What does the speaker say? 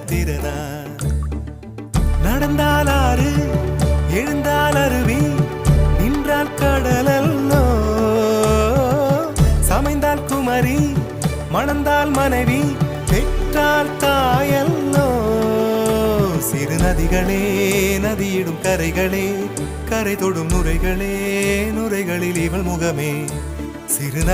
திரனா நடந்தால் ஆறு எழுந்தால் அருவி நின்றால் கடலல்லோ சமைந்தால் குமரி மணந்தால் மனைவி பெற்றால் தாயல்லோ சிறு நதிகளே நதியிடும் கரைகளே கரை தொடும் நுரைகளே நுரைகளில் இவள் முகமே சிறு நதி